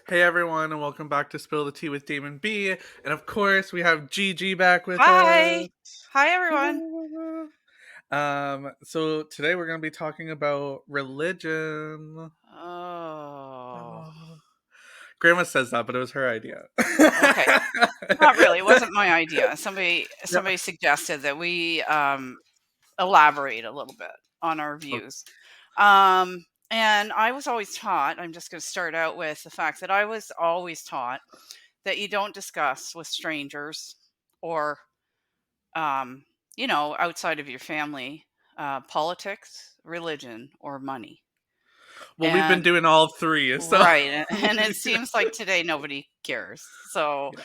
Hey everyone, and welcome back to Spill the Tea with Damen B. And of course, we have Gigi back with Hi. us. Hi, everyone. So today we're going to be talking about religion. Oh, Oh. Grandma says that, but it was her idea. okay. Not really. It wasn't my idea. Somebody Yeah. somebody suggested that we elaborate a little bit on our views. And I was always taught, I'm just going to start out with the fact that I was always taught that you don't discuss with strangers or um, outside of your family, politics, religion, or money. Well, we've been And doing all three, so right, and it seems like today nobody cares. So, yeah.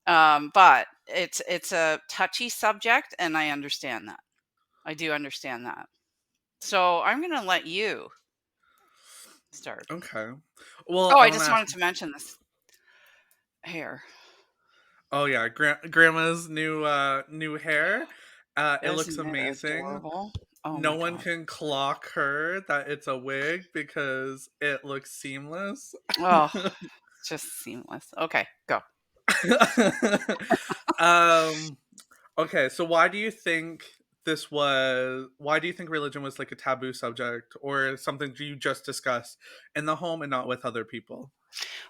but it's a touchy subject, and I understand that. I do understand that. So I'm going to let you start. Okay. Well, Oh, I I want to just ask. wanted to mention this hair. Oh yeah, Grandma's new hair. It looks Isn't it amazing. adorable? Oh No my one god. can clock her that it's a wig because it looks seamless. Oh, it's just seamless. Okay, go. um okay, so why do you think religion was like a taboo subject or something you just discussed in the home and not with other people?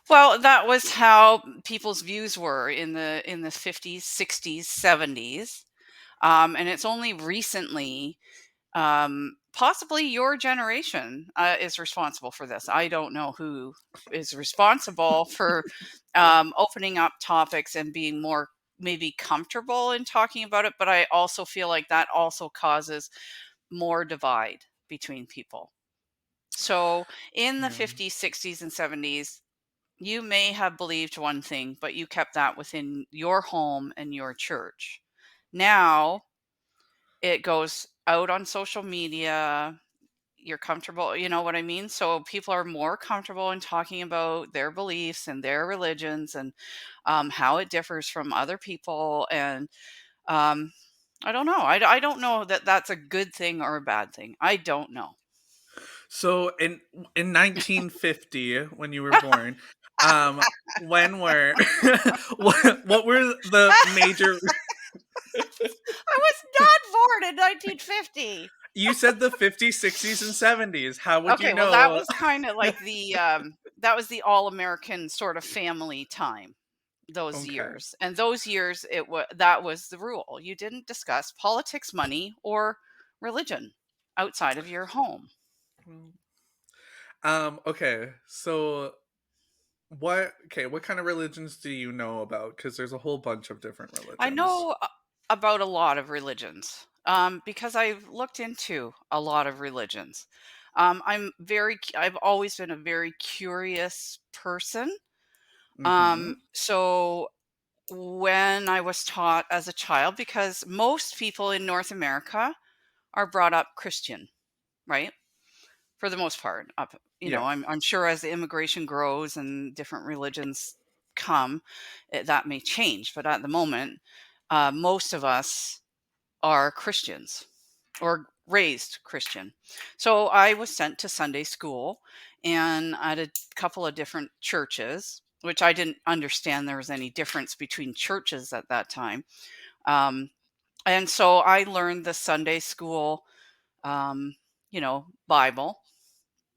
Well, that was how people's views were in the 50s, 60s, 70s. And it's only recently, possibly your generation is responsible for this. I don't know who is responsible for opening up topics and being more maybe comfortable in talking about it, but I also feel like that also causes more divide between people. So in the Yeah. 50s, 60s, and 70s, you may have believed one thing, but you kept that within your home and your church. Now it goes out on social media. You're comfortable, you know what I mean? So people are more comfortable in talking about their beliefs and their religions and how it differs from other people. And um, I don't know. I don't know that that's a good thing or a bad thing. I don't know. So in 1950, when you were born, when were what were the major? I was not born in 1950. You said the 50s, 60s, and 70s. How would you Okay, well, that know? was kind of like that was the all-American sort of family time, those Okay. years. And those years that was the rule. You didn't discuss politics, money, or religion outside of your home. Okay. So what kind of religions do you know about? Because there's a whole bunch of different I religions. know about a lot of religions because I've looked into a lot of religions. I've always been a very curious person. Mm-hmm. So when I was taught as a child, because most people in North America are brought up Christian, right? For the most part, Yeah. I'm sure as the immigration grows and different religions come, that may change. But at the moment, most of us are Christians or raised Christian. So I was sent to Sunday school and at a couple of different churches, which I didn't understand there was any difference between churches at that time. Um, and so I learned the Sunday school, um, Bible.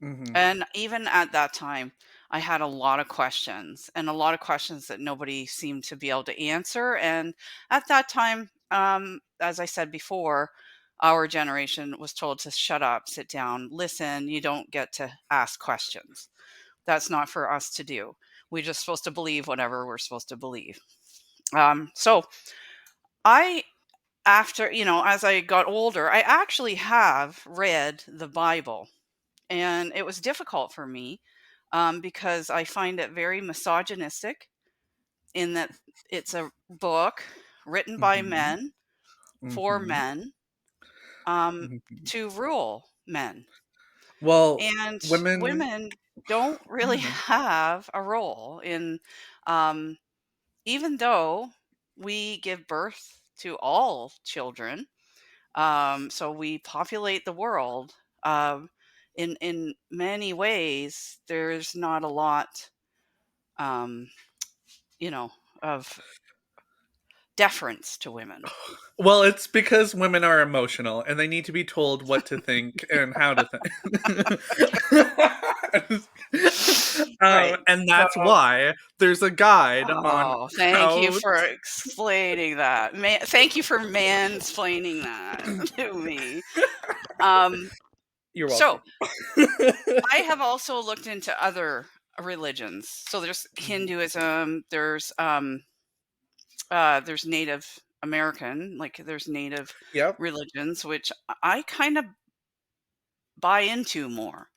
Mm-hmm. And even at that time, I had a lot of questions and a lot of questions that nobody seemed to be able to answer. And at that time, as I said before, our generation was told to shut up, sit down, listen. You don't get to ask questions. That's not for us to do. We're just supposed to believe whatever we're supposed to believe. So I, after, as I got older, I actually have read the Bible, and it was difficult for me because I find it very misogynistic in that it's a book written by Mm-hmm. men for Mm-hmm. men Mm-hmm. to rule men. Well, And women. women don't really Yeah. have a role in, um, even though we give birth to all children. So we populate the world. In many ways, there's not a lot. um, you know, of deference to women. Well, it's because women are emotional and they need to be told what to think and how to think. Right. And So, that's why there's a guide on oh, thank you how for explaining that. Thank you for mansplaining that to me. Um, You're so welcome. I have also looked into other religions. So there's Mhm. Hinduism, there's Native American, like there's Native Yep. religions, which I kind of buy into more.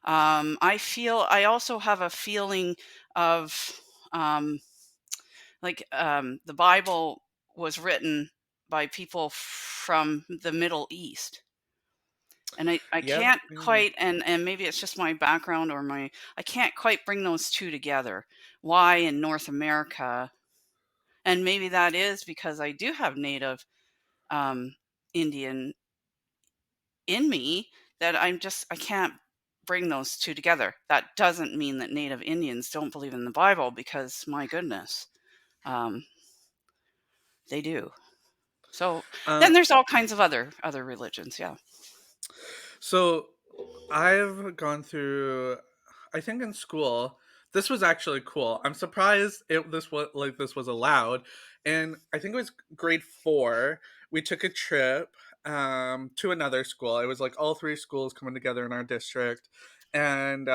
I also have a feeling of um, the Bible was written by people from the Middle East. And I Yep. can't quite, and maybe it's just my background or I can't quite bring those two together. Why in North America? And maybe that is because I do have native Indian in me that I can't bring those two together. That doesn't mean that Native Indians don't believe in the Bible because my goodness, um, they do. So Uh, then there's all kinds of other religions. Yeah. so I've gone through, I think in school, this was actually cool. I'm surprised this was allowed. And I think it was grade 4. We took a trip to another school. It was like all three schools coming together in our district, and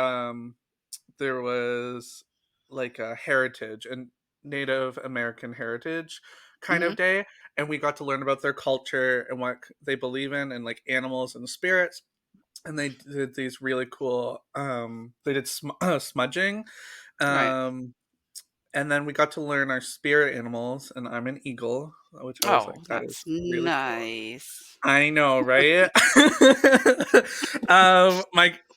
there was like a heritage and Native American heritage kind Hmm. of day, and we got to learn about their culture and what they believe in, and like animals and spirits. And they did these really cool they did smudging, Right. um and then we got to learn our spirit animals, and I'm an eagle, which I was Oh, like, that is that's really cool. nice. I know, right?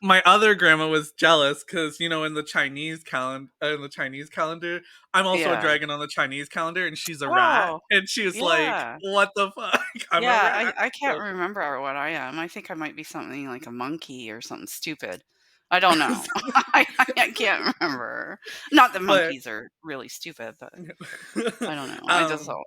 My other grandma was jealous because, in the Chinese calendar, I'm also a Yeah. dragon on the Chinese calendar, and she's a rat, Oh, and she was like, yeah. "What the fuck? I'm a Yeah, rat." I can't So, remember what I am. I think I might be something like a monkey or something stupid. I don't know. I can't remember. Not that but monkeys are really stupid, but I don't know. I just um thought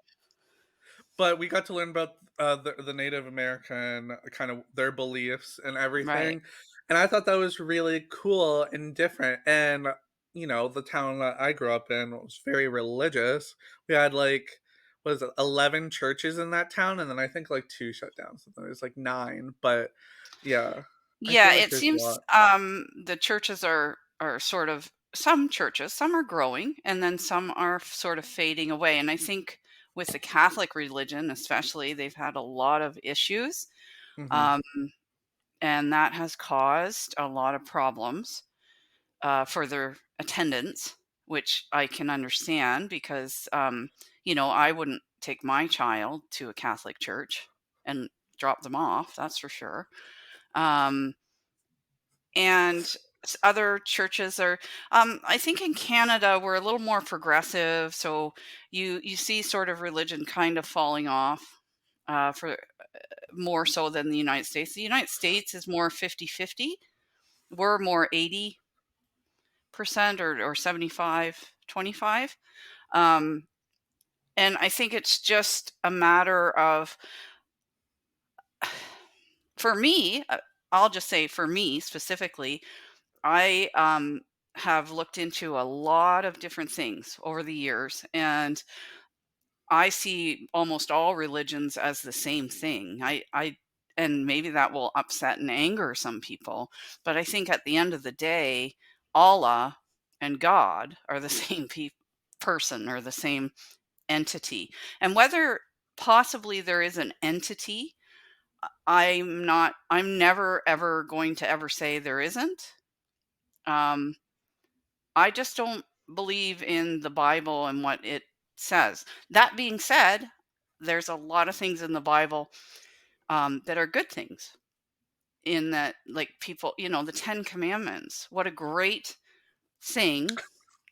but we got to learn about the Native American kind of their beliefs and right. everything, and I thought that was really cool and different. And the town that I grew up in was very religious. We had like, what is it, 11 churches in that town, and then I think like two shut down. So there was like nine. But yeah, I Yeah, feel like it there's a seems lot. the churches are sort of some churches, some are growing and then some are sort of fading away. And I think with the Catholic religion, especially, they've had a lot of issues. Hmm. Um, and that has caused a lot of problems for their attendance, which I can understand because, I wouldn't take my child to a Catholic church and drop them off, that's for sure. Um, and other churches are, I think in Canada, we're a little more progressive. So you see sort of religion kind of falling off for more so than the United States. The United States is more 50-50. We're more 80% or 75-25. Um, and I think it's just a matter of, for me, I'll just say for me specifically, I have looked into a lot of different things over the years, and I see almost all religions as the same thing. And maybe that will upset and anger some people, but I think at the end of the day, Allah and God are the same person or the same entity. And whether possibly there is an entity, I'm never ever going to ever say there isn't. Um, I just don't believe in the Bible and what it says. That being said, there's a lot of things in the Bible that are good things. In that, like people, the Ten Commandments. What a great thing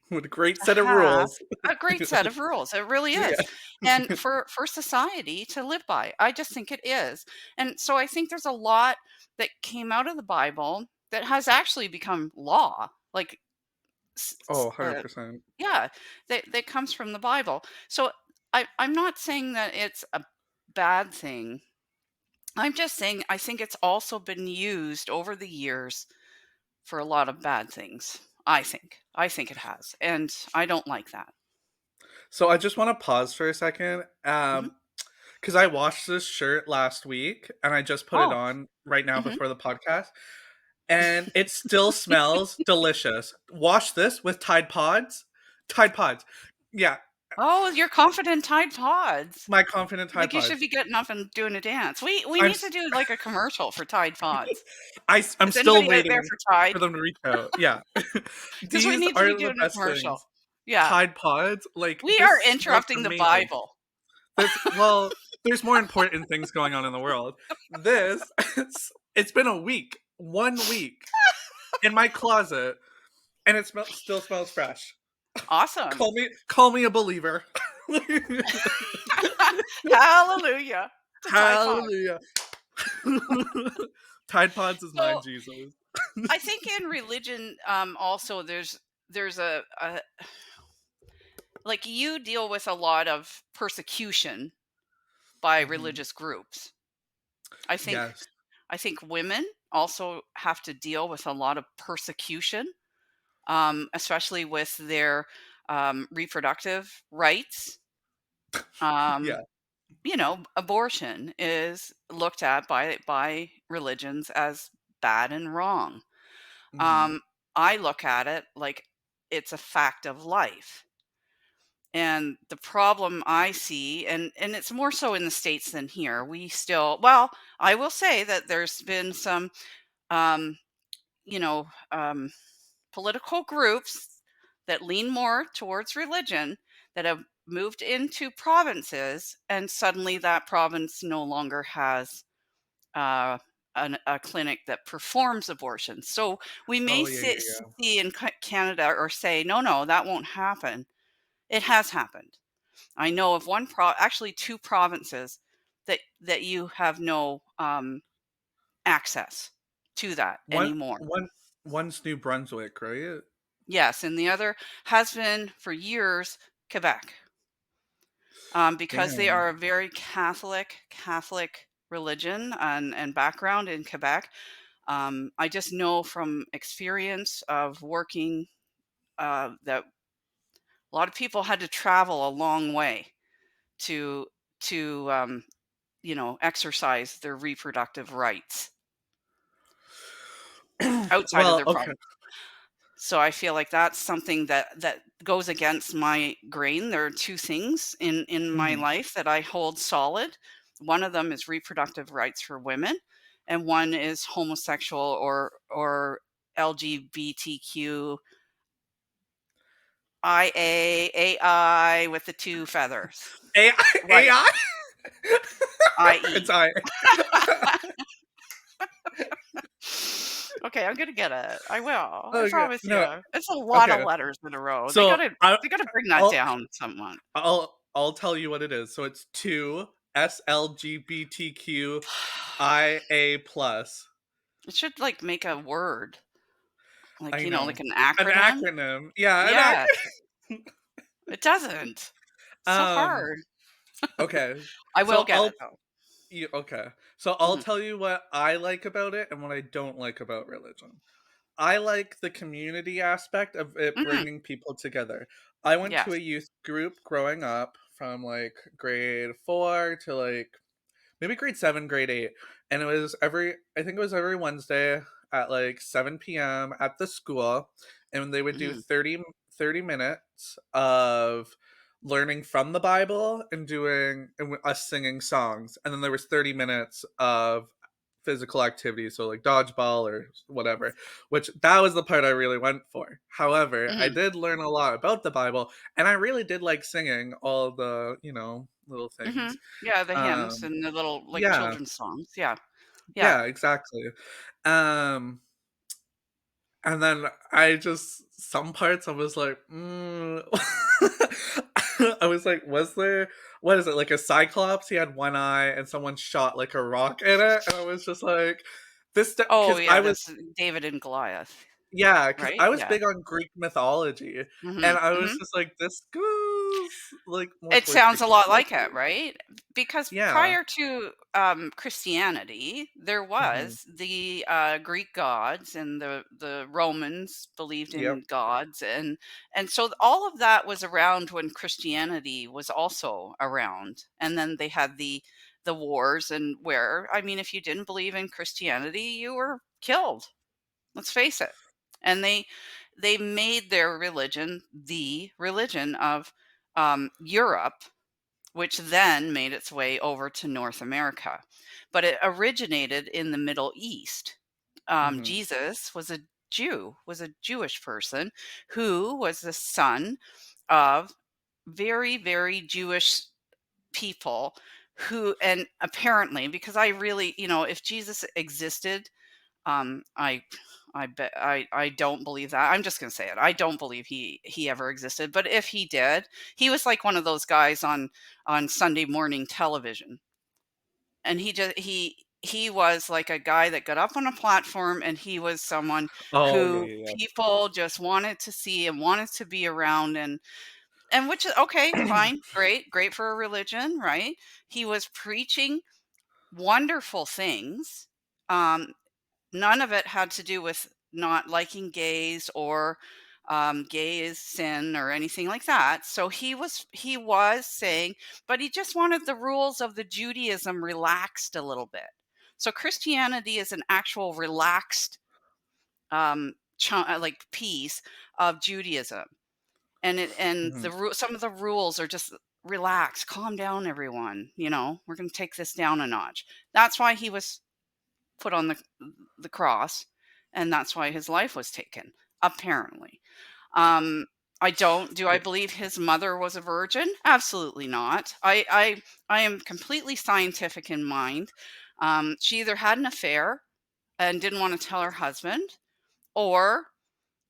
With a great to set of have rules. a great set of rules. It really Yeah. is. And for society to live by. I just think it is. And so I think there's a lot that came out of the Bible that has actually become law. Like Oh, 100%. yeah, that comes from the Bible. So I'm not saying that it's a bad thing. I'm just saying I think it's also been used over the years for a lot of bad things. I think. I think it has. And I don't like that. So I just want to pause for a second. Mhm. Because I washed this shirt last week and I just put it Oh. on right now Mhm. before the podcast, and it still smells delicious. Wash this with Tide Pods. Tide Pods. Yeah, Oh, you're confident Tide Pods. my confident Tide Like, you should Pods. be getting up and doing a dance. We I'm need to s- do, like, a commercial for Tide Pods. I'm Is still anybody out there waiting for for Tide? them to reach out. Yeah. Because we These need to be are the doing a best commercial. things. Yeah. Tide Pods, like We are this smells interrupting the amazing. Bible. This well, there's more important things going on in the world. This it's been a week, 1 week in my closet, and still smells fresh. Awesome. Call me a believer. Hallelujah to Tide Pods. Hallelujah. Tide Pods is mine, So, Jesus. I think in religion, also there's a like, you deal with a lot of persecution by Mhm. religious groups. I think Yes. I think women also have to deal with a lot of persecution, especially with their reproductive rights. Um, Yeah. abortion is looked at by religions as bad and wrong. Mhm. Um, I look at it like it's a fact of life. And the problem I see, and it's more so in the States than here, we still, well, I will say that there's been some, um, you know, um, political groups that lean more towards religion that have moved into provinces, and suddenly that province no longer has uh, a clinic that performs abortions. So we may Oh, yeah, yeah, yeah. see in Canada or say, no, no, that won't happen. It has happened. I know of actually two provinces that you have no access to that One anymore. one one's New Brunswick, right? Yes, and the other has been for years Quebec, because they Damn. are a very Catholic religion and background in Quebec. I just know from experience of working that a lot of people had to travel a long way to to exercise their reproductive rights outside of Well, their okay. province. So I feel like that's something that goes against my grain. There are two things in my Mhm. life that I hold solid. One of them is reproductive rights for women, and one is homosexual or LGBTQ IA with the two feathers. AI? Right. It's IE. I. Okay, I'm gonna get it. I will. I Okay, promise no, you. It's a lot of okay. letters in a row. They So, gotta I they gotta bring that I'll down somewhat. I'll tell you what it is. So it's 2 SLGBTQIA+. It should, like, make a word, like, I like know. an An acronym. acronym. Yeah, an Yeah, acronym. it doesn't. So Um, hard. okay. I will So get it though. okay. So I'll Mhm. tell you what I like about it and what I don't like about religion. I like the community aspect of it Mhm. bringing people together. I went to Yes. a youth group growing up from like grade 4 to like maybe grade 7, grade 8. And it was I think it was every Wednesday at like 7 p.m. at the school. And they would do Mhm. 30 minutes of learning from the Bible and us singing songs. And then there was 30 minutes of physical activity, so like dodgeball or whatever, which that was the part I really went for. However, I Mhm. did learn a lot about the Bible, and I really did like singing all the, little Mhm. things. Yeah, the hymns Um, and the little, like, yeah, children's songs. Yeah. Yeah. yeah, exactly. Um, and then I just some parts I was like, I was like, was there what is it like a cyclops? He had one eye, and someone shot like a rock in it, and I was just like, this Oh, because yeah, I was that's David and Goliath. Yeah, because right? I was Yeah. big on Greek mythology, and Mhm, I was mhm. just like, "This goes, like, more It towards sounds Greek a lot like it, mythology." right? Because Yeah. prior to, Christianity, there Mhm. was the, Greek gods, and the Romans believed Yep. in gods, and so all of that was around when Christianity was also around, and then they had the wars, and where I mean, if you didn't believe in Christianity, you were killed. Let's face it. And they made their religion the religion of, Europe, which then made its way over to North America. But it originated in the Middle East. Mhm. Jesus was a Jew, was a Jewish person who was the son of very, very Jewish people who, and apparently, because I really, if Jesus existed, I bet I don't believe that. I'm just gonna say it. I don't believe he ever existed. But if he did, he was like one of those guys on Sunday morning television. And he was like a guy that got up on a platform, and he was someone Oh, yeah, who yeah, yeah. people just wanted to see and wanted to be around, and which is okay, fine, great, great for a religion, right? He was preaching wonderful things. Um, None of it had to do with not liking gays, or gay is sin or anything like that. So he was saying, but he just wanted the rules of the Judaism relaxed a little bit. So Christianity is an actual relaxed, like, piece of Judaism, and Mhm. some of the rules are just relax, calm down, everyone. We're going to take this down a notch. That's why he was put on the cross, and that's why his life was taken, apparently. Um, I don't do I Yeah. believe his mother was a virgin? Absolutely not. I am completely scientific in mind. She either had an affair and didn't want to tell her husband, or,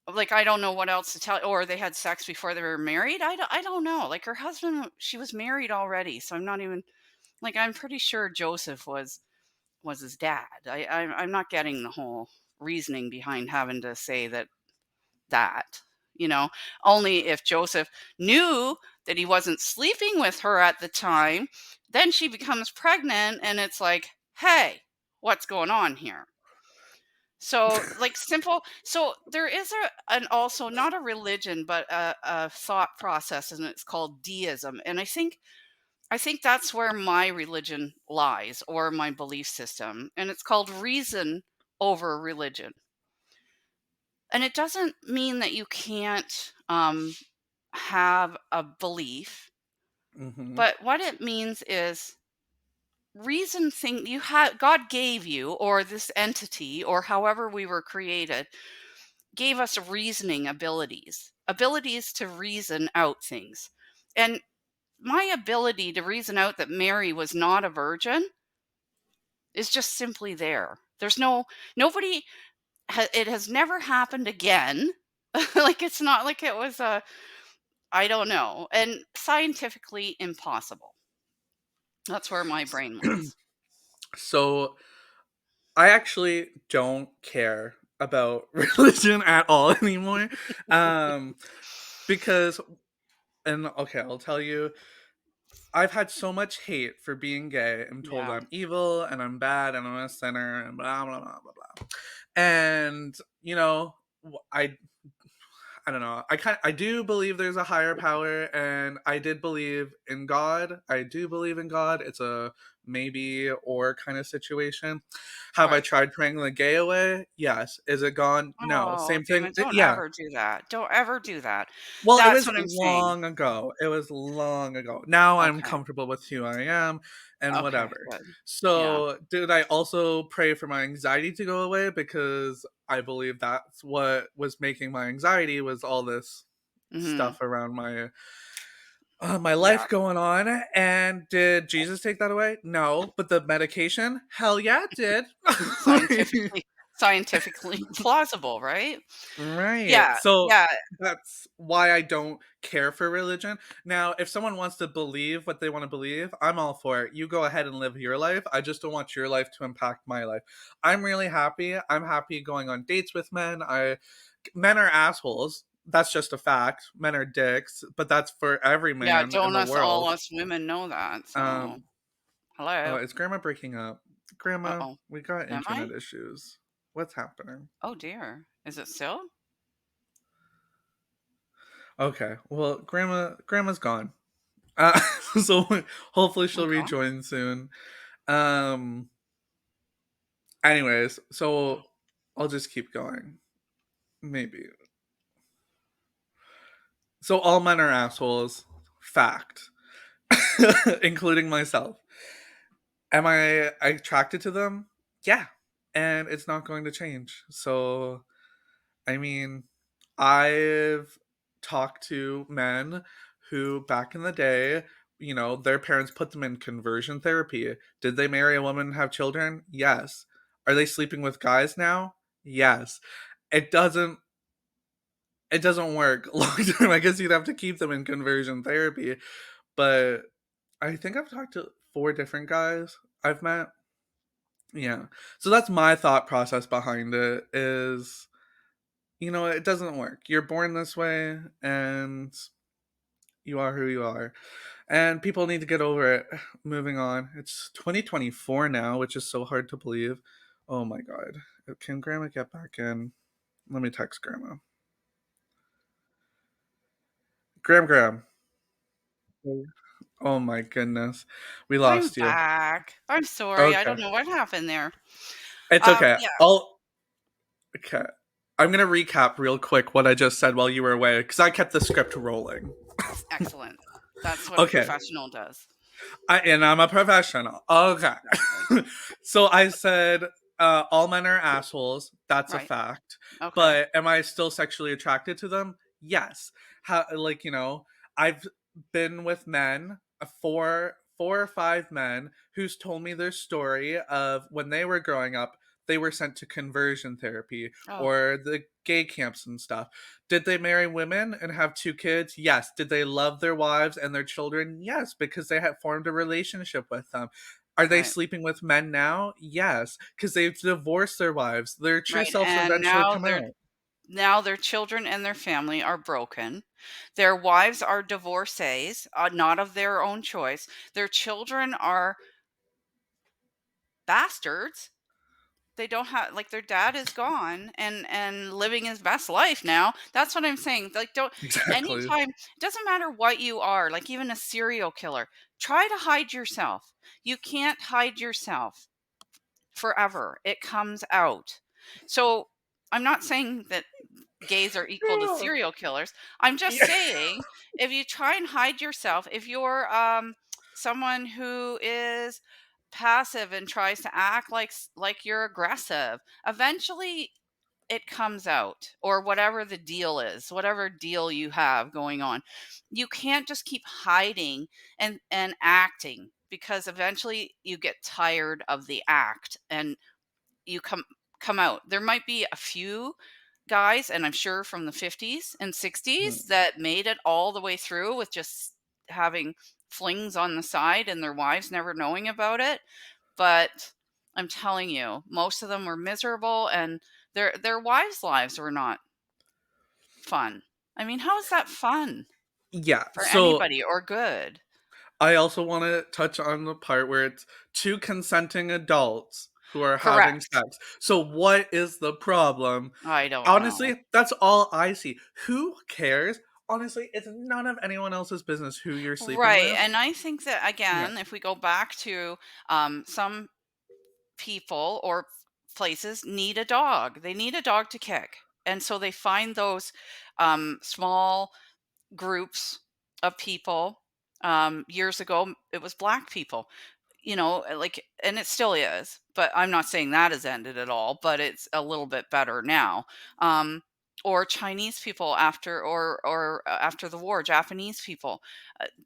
like, I don't know what else to tell, or they had sex before they were married. I don't know. Like, her husband, she was married already, so I'm not even, like, I'm pretty sure Joseph was his dad. I'm not getting the whole reasoning behind having to say that, you know, only if Joseph knew that he wasn't sleeping with her at the time, then she becomes pregnant, and it's like, hey, what's going on here? So, like, simple. So there is an also not a religion, but a thought process, and it's called deism. And I think that's where my religion lies, or my belief system, and it's called reason over religion. And it doesn't mean that you can't, have a belief, Mhm. but what it means is reason thing you have God gave you, or this entity, or however we were created, gave us reasoning abilities to reason out things. And my ability to reason out that Mary was not a virgin is just simply there. There's nobody it has never happened again. Like, it's not like it was a, I don't know, and scientifically impossible. That's where my brain lies. So, I actually don't care about religion at all anymore, um, because okay, I'll tell you, I've had so much hate for being gay and told Yeah. I'm evil and I'm bad and I'm a sinner and blah blah blah blah blah. And I don't know. I do believe there's a higher power, and I did believe in God. I do believe in God. It's a maybe or kind of situation. Have I Right. tried praying the gay away? Yes. Is it gone? No. Oh, Same thing. David, don't Yeah. ever do that. Don't ever do that. Well, it That's was what I'm saying. long ago. It was long ago. Now I'm Okay. comfortable with who I am and Okay, whatever. good. Yeah. So, did I also pray for my anxiety to go away, because I believe that's what was making my anxiety, was all this Mhm. stuff around my Yeah. life going on. And did Jesus take that away? No, but the medication, hell yeah, it did. Like, Scientifically scientifically plausible, right? Right. Yeah, So yeah, that's why I don't care for religion. Now, if someone wants to believe what they want to believe, I'm all for it. You go ahead and live your life. I just don't want your life to impact my life. I'm really happy. I'm happy going on dates with men. I Men are assholes. That's just a fact. Men are dicks, but that's for every yeah, man in don't the us all world. us women know that, so Um, oh, hello? is grandma breaking up? Grandma, Uh-oh. we got Am I? internet issues. What's happening? Oh, dear. Is it still? Okay. Well, grandma's gone. Uh, so hopefully she'll Okay. rejoin soon. Um Anyways, so I'll just keep going. Maybe. So all men are assholes. Fact. Including myself. Am I attracted to them? Yeah. And it's not going to change. So I mean, I've talked to men who back in the day, their parents put them in conversion therapy. Did they marry a woman and have children? Yes. Are they sleeping with guys now? Yes. It doesn't it doesn't work long term. I guess you'd have to keep them in conversion therapy, but I think I've talked to 4 different guys I've met. Yeah. So that's my thought process behind it is it doesn't work. You're born this way and you are who you are. And people need to get over it. Moving on. It's 2024 now, which is so hard to believe. Oh my god. Can grandma get back in? Let me text grandma. Graham. Oh my goodness. We I'm lost you. back. I'm sorry, I Okay. don't know what happened there. It's okay. Yeah, Okay. I'm going to recap real quick what I just said while you were away cuz I kept the script rolling. excellent. That's what a Okay. professional does. And I'm a professional. Okay. Exactly. So I said all men are assholes. That's a Right. fact. Okay. But am I still sexually attracted to them? Yes. I've been with men, four or five men who's told me their story of when they were growing up, they were sent to conversion therapy Oh, or the gay camps and stuff. Did they marry women and have 2 kids? Yes. Did they love their wives and their children? Yes, because they had formed a relationship with them. Are they right. sleeping with men now? Yes, because they've divorced their wives. Their true Right, selves and eventually come out. now their children and their family are broken. Their wives are divorcees, not of their own choice. Their children are bastards. They don't have like their dad is gone and living his best life now. That's what I'm saying. Like don't Exactly. anytime it doesn't matter what you are, like even a serial killer, try to hide yourself. You can't hide yourself forever. It comes out. So I'm not saying that gays are equal to serial killers. I'm just Yeah. saying if you try and hide yourself, if you're someone who is passive and tries to act like you're aggressive, eventually it comes out or whatever the deal is, whatever deal you have going on. You can't just keep hiding and acting because eventually you get tired of the act and you come out. There might be a few guys, and I'm sure from the 50s and 60s Hmm. that made it all the way through with just having flings on the side and their wives never knowing about it. But I'm telling you, most of them were miserable and their wives' lives were not fun. I mean, how is that fun Yeah. for So anybody or good? I also want to touch on the part where it's 2 consenting adults who are having Correct. sex. So what is the problem? I don't know. Honestly, that's all I see. Who cares? Honestly, it's none of anyone else's business who you're sleeping Right. with. And I think that Yeah. again, if we go back to some people or places need a dog. They need a dog to kick. And so they find those small groups of people. Years ago, it was black people, like, and it still is, but I'm not saying that has ended at all, but it's a little bit better now. Um, or Chinese people after the war, Japanese people,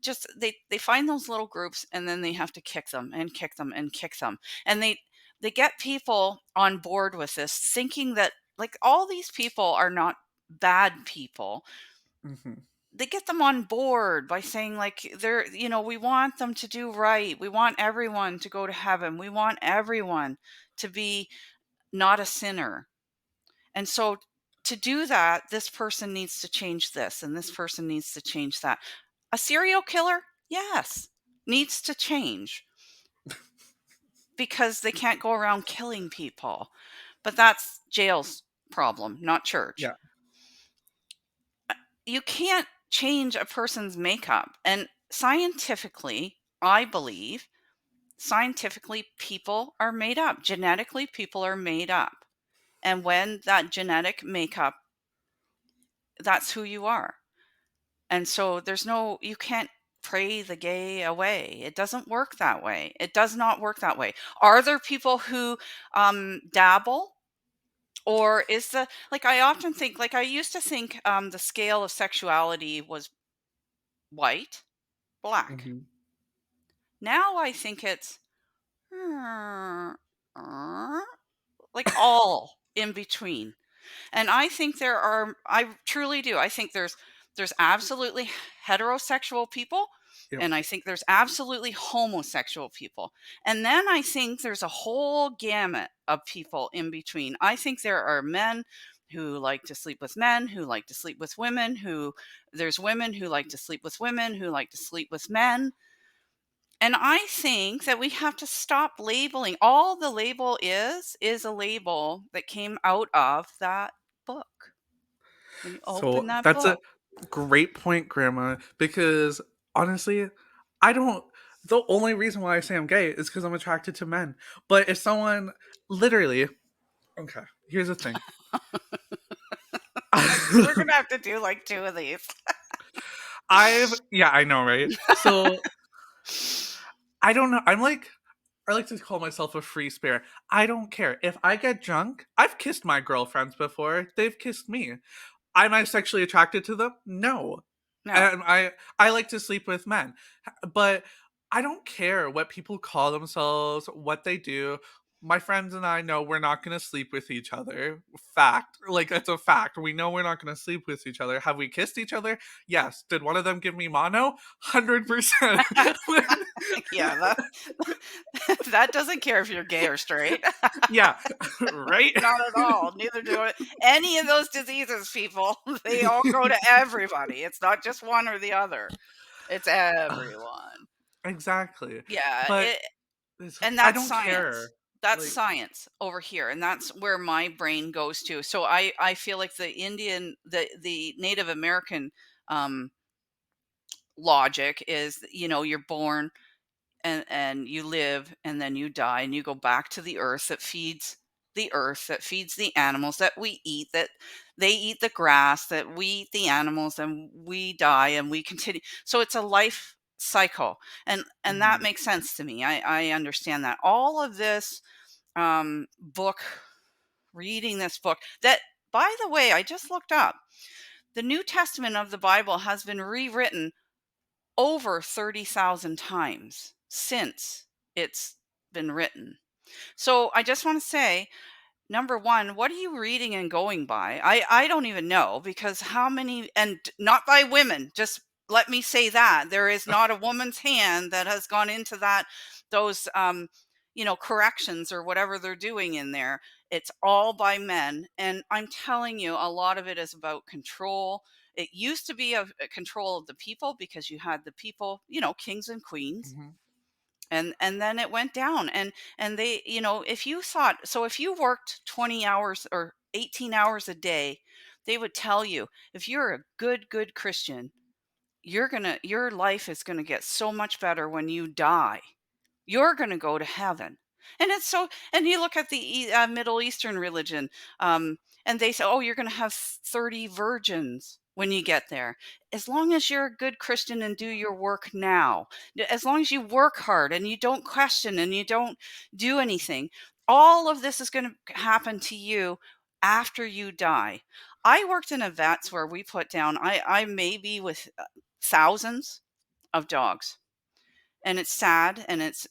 just they find those little groups and then they have to kick them and kick them and kick them, and they they get people on board with this, thinking that like all these people are not bad people. Mhm. They get them on board by saying like they're, we want them to do right. We want everyone to go to heaven. We want everyone to be not a sinner. And so to do that, this person needs to change this and this person needs to change that. A serial killer? Yes, needs to change because they can't go around killing people. But that's jail's problem, not church. Yeah. You can't change a person's makeup. And scientifically, I believe, scientifically, people are made up. Genetically, people are made up. And when that genetic makeup, that's who you are. And so you can't pray the gay away. It doesn't work that way. It does not work that way. Are there people who dabble? Or is like I often think, like I used to think the scale of sexuality was white, black. Mhm. Now I think it's like all in between. And I think I truly do. I think there's absolutely heterosexual people Yep. and I think there's absolutely homosexual people. And then I think there's a whole gamut of people in between. I think there are men who like to sleep with men, who like to sleep with women, who there's women who like to sleep with women, who like to sleep with men. And I think that we have to stop labeling. All the label is a label that came out of that book. When you So open that that's a book. great point, Grandma, because honestly, I don't. The only reason why I say I'm gay is because I'm attracted to men. But if someone literally, okay, here's the thing. We're gonna have to do like two of these. Yeah, I know, right? So I don't know. I like to call myself a free spirit. I don't care. If I get drunk, I've kissed my girlfriends before. They've kissed me. Am I sexually attracted to them? No. No. And I like to sleep with men. But I don't care what people call themselves, what they do. My friends and I know we're not going to sleep with each other. Fact. Like that's a fact. We know we're not going to sleep with each other. Have we kissed each other? Yes. Did one of them give me mono? 100%. Yeah, that that doesn't care if you're gay or straight. Yeah. Right? Not at all. Neither do it. Any of those diseases, people, they all go to everybody. It's not just one or the other. It's everyone. Exactly. Yeah, But and I that's don't care. science. That's Like, science over here, and that's where my brain goes to. So I feel like the Native American um, logic is, you're born and you live and then you die and you go back to the earth that feeds the animals that we eat, that they eat the grass, that we eat the animals, and we die and we continue. So it's a life cycle, and that mhm, makes sense to me. I understand that. All of this book, reading this book, that, by the way, I just looked up, the New Testament of the Bible has been rewritten over 30,000 times since it's been written. So I just want to say, number one, what are you reading and going by? I don't even know, because how many, and not by women, just let me say that there is not a woman's hand that has gone into those corrections or whatever they're doing in there. It's all by men, and I'm telling you, a lot of it is about control. It used to be a control of the people, because you had the people, kings and queens, mhm, and then it went down, and they, if you thought, so if you worked 20 hours or 18 hours a day, they would tell you, if you're a good Christian, your life is going to get so much better when you die. You're going to go to heaven. And it's so, and you look at the Middle Eastern religion, and they say, oh, you're going to have 30 virgins when you get there. As long as you're a good Christian and do your work now, as long as you work hard and you don't question and you don't do anything, all of this is going to happen to you after you die. I worked in a vets where we put down, I may be with thousands of dogs, and it's sad, and it's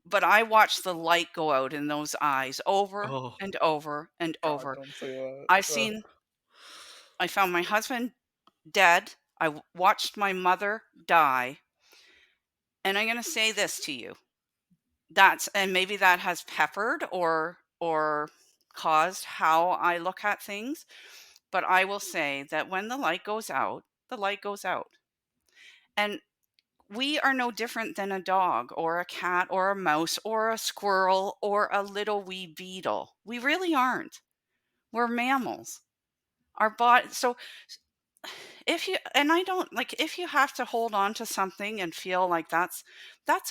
but I watched the light go out in those eyes over Oh and over and god, over. don't say that. I've Ugh. seen I found my husband dead. Watched my mother die, and I'm gonna say this to you. That's and maybe that has peppered or caused how I look at things, but I will say that when the light goes out, the light goes out. And we are no different than a dog or a cat or a mouse or a squirrel or a little wee beetle. We really aren't. We're mammals. Our body so if you and I don't like if you have to hold on to something and feel like that's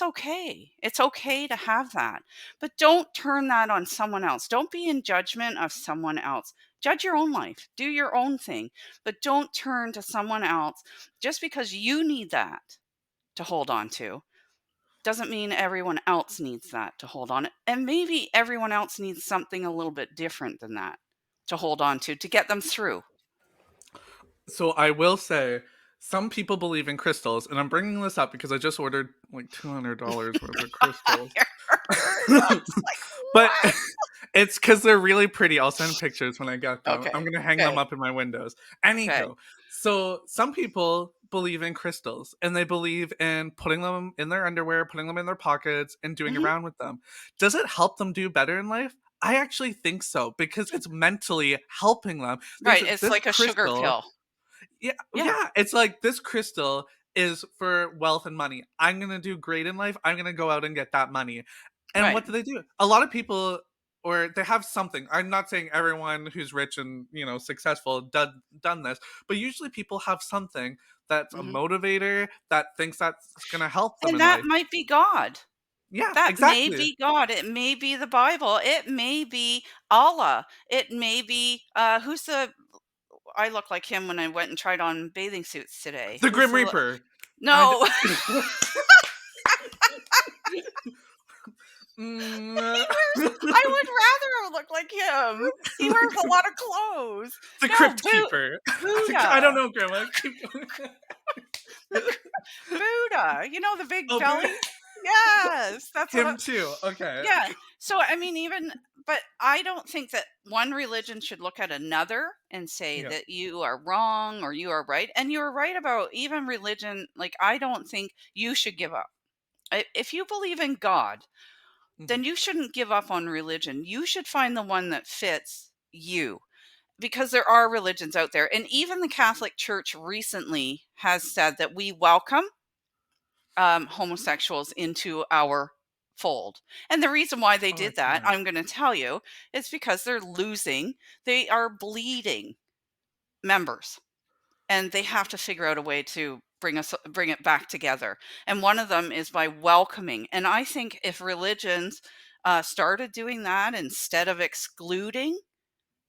okay. It's okay to have that. But don't turn that on someone else. Don't be in judgment of someone else. Judge your own life. Do your own thing, but don't turn to someone else just because you need that to hold on to. Doesn't mean everyone else needs that to hold on. And maybe everyone else needs something a little bit different than that to hold on to get them through. So I will say, some people believe in crystals, and I'm bringing this up because I just ordered like $200 worth of crystals. I heard. I was like, But "What?" it's because they're really pretty. I'll send pictures when I get them. I'm Okay, gonna hang them good, up in my windows. okay. Anywho, so some people believe in crystals and they believe in putting them in their underwear, putting them in their pockets, and doing Mhm. around with them. Does it help them do better in life? I actually think so because it's mentally helping them. There's Right, it's this like a sugar crystal. pill. Yeah, Yeah, yeah, it's like this crystal is for wealth and money. I'm gonna do great in life. I'm gonna go out and get that money. And right. what do? A lot of people, or they have something. I'm not saying everyone who's rich and, successful done this, but usually people have something that's a Mhm. motivator that thinks that's gonna help them And in that life. might be God. Yeah, That may exactly. be God, it may be the Bible, it may be Allah, it may be, who's the I look like him when I went and tried on bathing suits today. The Who's Grim the Reaper. I d No. He Mm, wears I would rather look like him. He wears a lot of clothes. the No, Crypt Keeper. I don't Buddha. know, Grandma. Keep going. The Buddha, the big Oh, Boo belly? Yes, that's what I him too, okay. yeah. So, I mean, even but I don't think that one religion should look at another and say Yeah. that you are wrong or you are right, and you're right about even religion, like, I don't think you should give up. I If you believe in God, Mhm. then you shouldn't give up on religion. You should find the one that fits you because there are religions out there. And even the Catholic Church recently has said that we welcome homosexuals into our fold. And the reason why they Oh, did that's that, nice. I'm going to tell you, is because they are bleeding members and they have to figure out a way to bring it back together, and one of them is by welcoming. And I think if religions started doing that instead of excluding,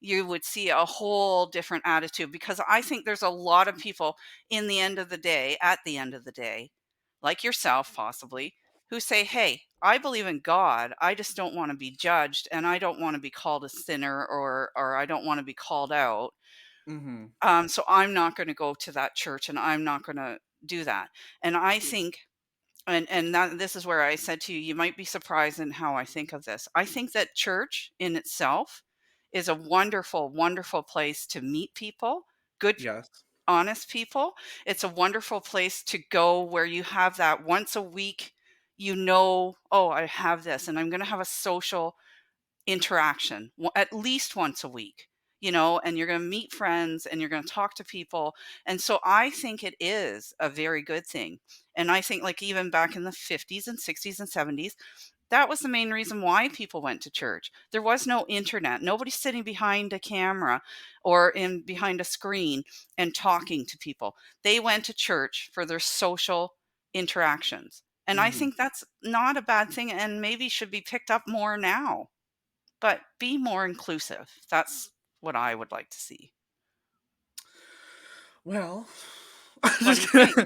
you would see a whole different attitude, because I think there's a lot of people at the end of the day, like yourself possibly, who say, "Hey, I believe in God. I just don't want to be judged and I don't want to be called a sinner, or I don't want to be called out. Mhm. So I'm not going to go to that church and I'm not going to do that." And I think this is where I said to you, you might be surprised in how I think of this. I think that church in itself is a wonderful, wonderful place to meet people, good, Yes. honest people. It's a wonderful place to go where you have that once a week, oh, I have this, and I'm going to have a social interaction at least once a week, and you're going to meet friends and you're going to talk to people. And so I think it is a very good thing. And I think, like, even back in the 50s and 60s and 70s, that was the main reason why people went to church. There was no internet. Nobody's sitting behind a camera or in behind a screen and talking to people. They went to church for their social interactions. And I Mhm. think that's not a bad thing and maybe should be picked up more now, but be more inclusive. That's what I would like to see. Well, What do just you think?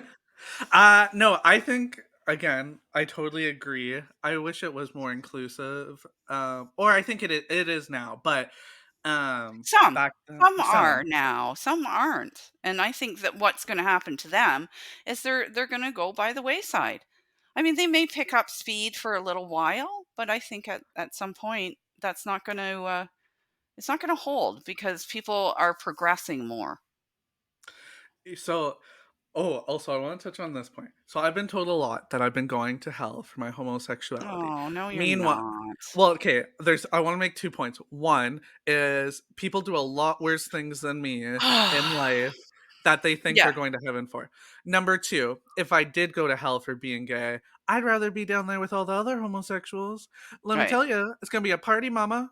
no, I think, again, I totally agree. I wish it was more inclusive, or I think it is now, but, Some. back Some are some. now, some aren't. And I think that what's going to happen to them is they're going to go by the wayside. I mean, they may pick up speed for a little while, but I think at some point that's not going to it's not going to hold because people are progressing more. So, oh, also, I want to touch on this point. So, I've been told a lot that I've been going to hell for my homosexuality. Oh, no, you're Meanwhile, not. well, okay, I want to make 2 points. One is people do a lot worse things than me in life that they think they're Yeah, going to heaven for. Number two, if I did go to hell for being gay, I'd rather be down there with all the other homosexuals. Let me right. tell you, it's going to be a party, mama.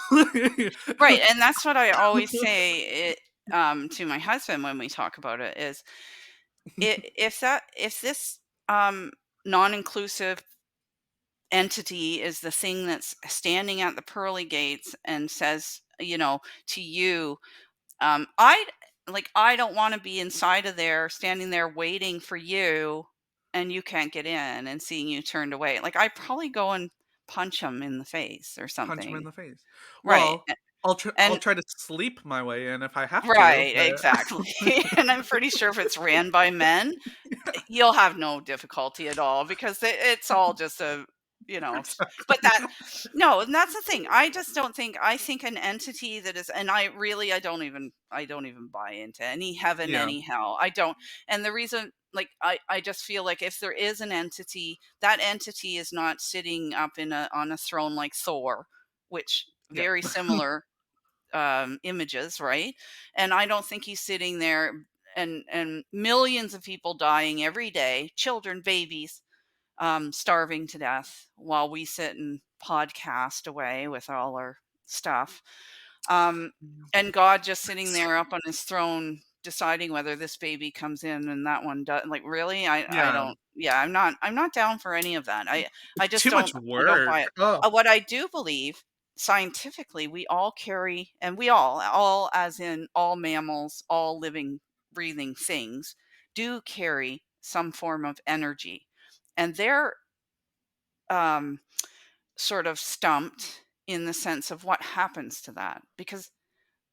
Right, and that's what I always say to my husband when we talk about it is if this non-inclusive entity is the thing that's standing at the pearly gates and says, to you, I like I don't want to be inside of there, standing there waiting for you, and you can't get in and seeing you turned away. Like I probably go and punch him in the face or Punch him in something. the face. Right. Well, I'll And try to sleep my way in if I have to, right, but exactly. And I'm pretty sure if it's ran by men, you'll have no difficulty at all because it's all just a, but exactly. that no, and that's the thing. I just don't think I think an entity that is, and I don't even buy into any heaven, Yeah, any hell. I don't. And the reason, like, I just feel like if there is an entity, that entity is not sitting up on a throne like Thor, which yeah. very similar images, right? And I don't think he's sitting there and millions of people dying every day, children, babies, starving to death while we sit and podcast away with all our stuff. Um, and God just sitting there up on his throne deciding whether this baby comes in and that one does. Like really, I Yeah, don't. Yeah, I'm not down for any of that. I it's just too don't. much I don't buy work. it. Oh, What I do believe scientifically, we all carry, and we all as in all mammals, all living, breathing things, do carry some form of energy, and they're um, sort of stumped in the sense of what happens to that because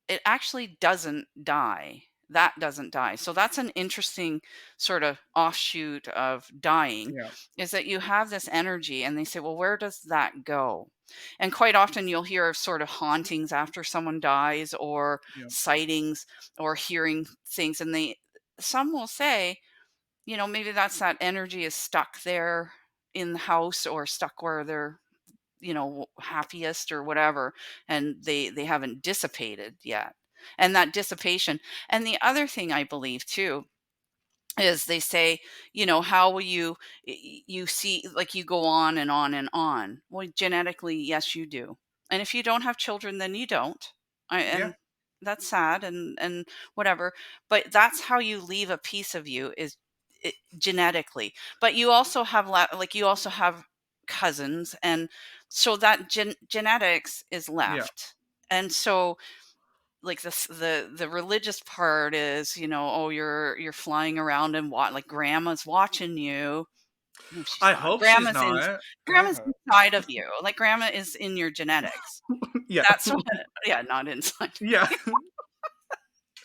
it actually doesn't die. That doesn't die. So that's an interesting sort of offshoot of dying yeah, is that you have this energy and they say, well, where does that go? And quite often you'll hear of sort of hauntings after someone dies or yeah. sightings or hearing things. And some will say, maybe that's that energy is stuck there in the house or stuck where they're happiest or whatever, and they haven't dissipated yet. And that dissipation, and the other thing I believe too is they say, how will you see, like, you go on and on and on. Well, genetically, yes, you do. And if you don't have children, then you don't. Yeah. And that's sad and whatever. But that's how you leave a piece of you is genetically. But you also have like you also have cousins, and so that genetics is Yeah. left. And so like the religious part is, oh, you're flying around and like grandma's watching you. No, she's I not. hope she's not. Grandma's God. inside of you. Like grandma is in your genetics. Yeah. That's what, yeah, not inside. Yeah. You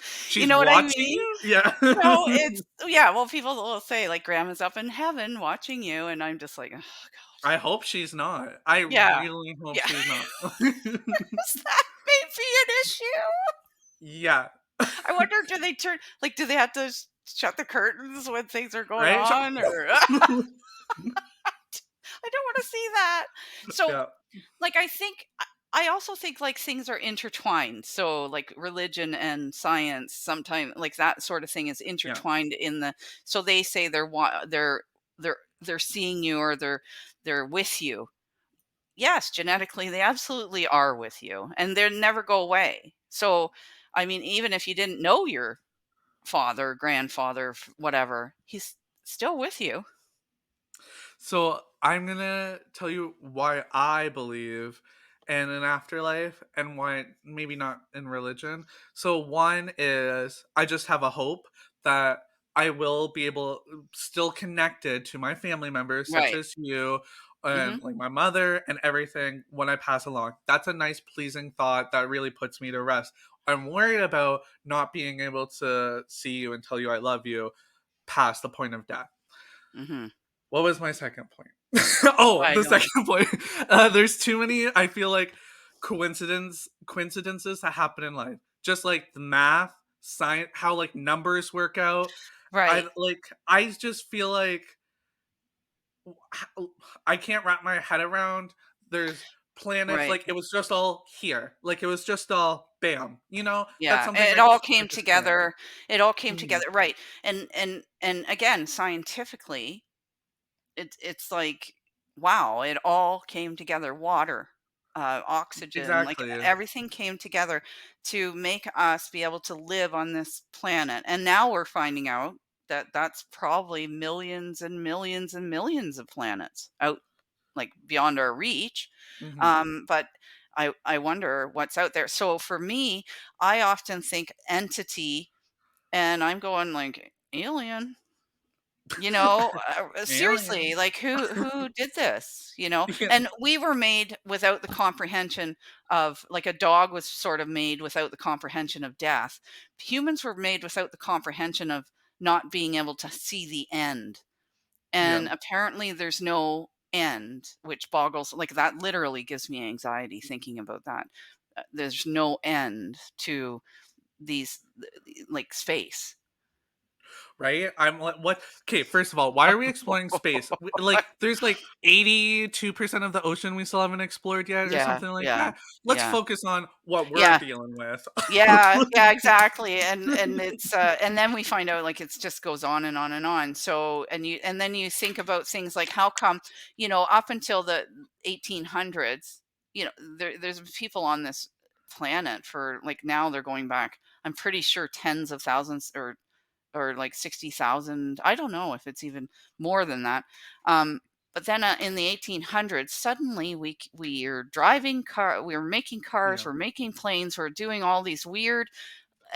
She's know what I watching mean? you? Yeah. So it's, yeah, well, people will say like grandma's up in heaven watching you, and I'm just like, oh god. I hope she's not. I Yeah. really hope Yeah. she's not. That may be an issue. Yeah. I wonder, do they have to shut the curtains when things are going Right? on, or I don't wanna see that. So, Yeah. like, I also think, like, things are intertwined. So, like, religion and science sometimes, like, that sort of thing is Yeah. intertwined in the, so they say they're seeing you, or they're with you. Yes, genetically, they absolutely are with you, and they never go away. So, I mean, even if you didn't know your father, grandfather, whatever, he's still with you. So I'm gonna tell you why I believe in an afterlife and why maybe not in religion. So one is I just have a hope that I will be able still connected to my family members such Right. as you and Mhm. like my mother and everything when I pass along. That's a nice pleasing thought that really puts me to rest. I'm worried about not being able to see you and tell you I love you past the point of death. Mhm. What was my second point? Oh, I the don't. second point. There's too many, I feel like, coincidences that happen in life. Just like the math, science, how like numbers work out. Right, I just feel like I can't wrap my head around there's planets, right. like it was just all here. Like it was just all bam. That's Yeah, something it I all just came understand. together. It all came Mhm. together, right. And again, scientifically, it's like, wow, it all came together. Water, oxygen, like Exactly. everything came together to make us be able to live on this planet. And now we're finding out that that's probably millions and millions and millions of planets out, like, beyond our reach. Mhm. But I wonder what's out there. So for me, I often think entity, and I'm going like alien. Seriously, Alien. like who did this? Yeah. And we were made without the comprehension of, like, a dog was sort of made without the comprehension of death. Humans were made without the comprehension of not being able to see the end. Yeah. And apparently there's no end, which boggles, like, that literally gives me anxiety thinking about that. There's no end to these, like, space. Right? I'm like, what? Okay, first of all, why are we exploring space? Like, there's like 82% of the ocean we still haven't explored yet, or Yeah, something like yeah, that. Let's yeah. focus on what we're Yeah, dealing with. yeah, yeah, exactly. And it's and then we find out, like, it's just goes on and on and on. So, and then you think about things like, how come, up until the 1800s, there's people on this planet for, like, now they're going back, I'm pretty sure, tens of thousands, or like 60,000. I don't know if it's even more than that. But then, in the 1800s, suddenly we're driving we're making cars, Yeah. we're making planes, we're doing all these weird,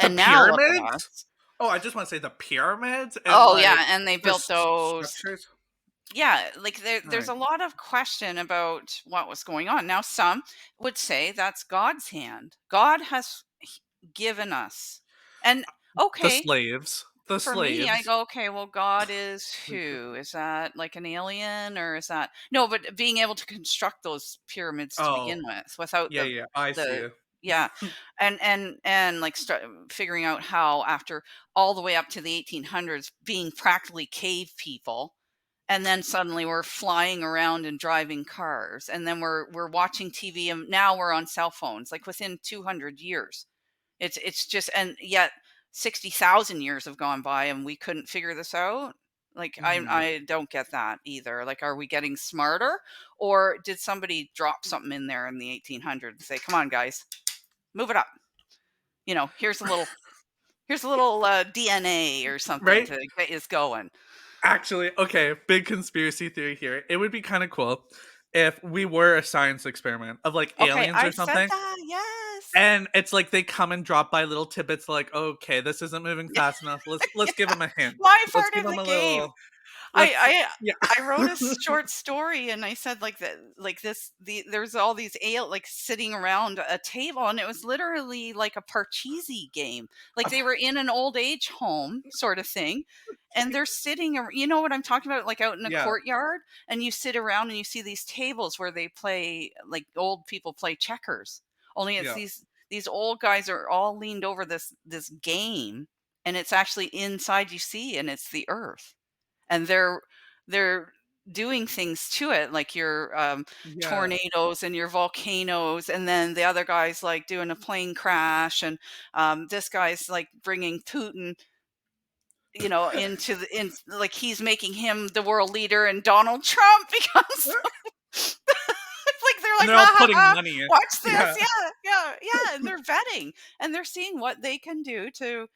The and now look at pyramids? us. Oh, I just want to say the pyramids and Oh like yeah, and they the built those. structures. Yeah, like, there's Right. a lot of question about what was going on. Now, some would say that's God's hand. God has given us. And The okay, slaves. The for me, I slaves. go, okay, well, God is Like, who? Is that like an alien, or is that no? But being able to construct those pyramids to begin oh, with, without yeah, yeah, I see the you. yeah, and like, figuring out how, after all the way up to the 1800s, being practically cave people, and then suddenly we're flying around and driving cars, and then we're watching TV, and now we're on cell phones, like, within 200 years. It's just, and yet 60,000 years have gone by and we couldn't figure this out. Like, I Mhm. I don't get that either. Like, are we getting smarter, or did somebody drop something in there in the 1800s and say, "Come on, guys, move it up. Here's a little DNA or something Right? to get us going." Actually, okay, big conspiracy theory here. It would be kind of cool if we were a science experiment of like Okay, aliens I or said something. that. Yes. And it's like they come and drop by little tidbits like, okay, this isn't moving fast enough. Let's give them a hint. My Let's part give of them the a game. little I let's I yeah. I wrote a short story, and I said, like, that, like, there's all these like, sitting around a table, and it was literally like a Parcheesi game. Like, they were in an old age home sort of thing, and they're sitting you know what I'm talking about, like, out in a Yeah, courtyard, and you sit around and you see these tables where they play, like, old people play checkers. Only it's yeah. these old guys are all leaned over this game, and it's actually inside, you see, and it's the earth, and they're doing things to it, like your, Yeah. tornadoes and your volcanoes, and then the other guy's, like, doing a plane crash, and, this guy's, like, bringing Putin, into like, he's making him the world leader, and Donald Trump becomes like, they're And like, they're "Ha all ha putting ha, money in. watch this." Yeah. Yeah, yeah, yeah, and they're betting, and they're seeing what they can do to,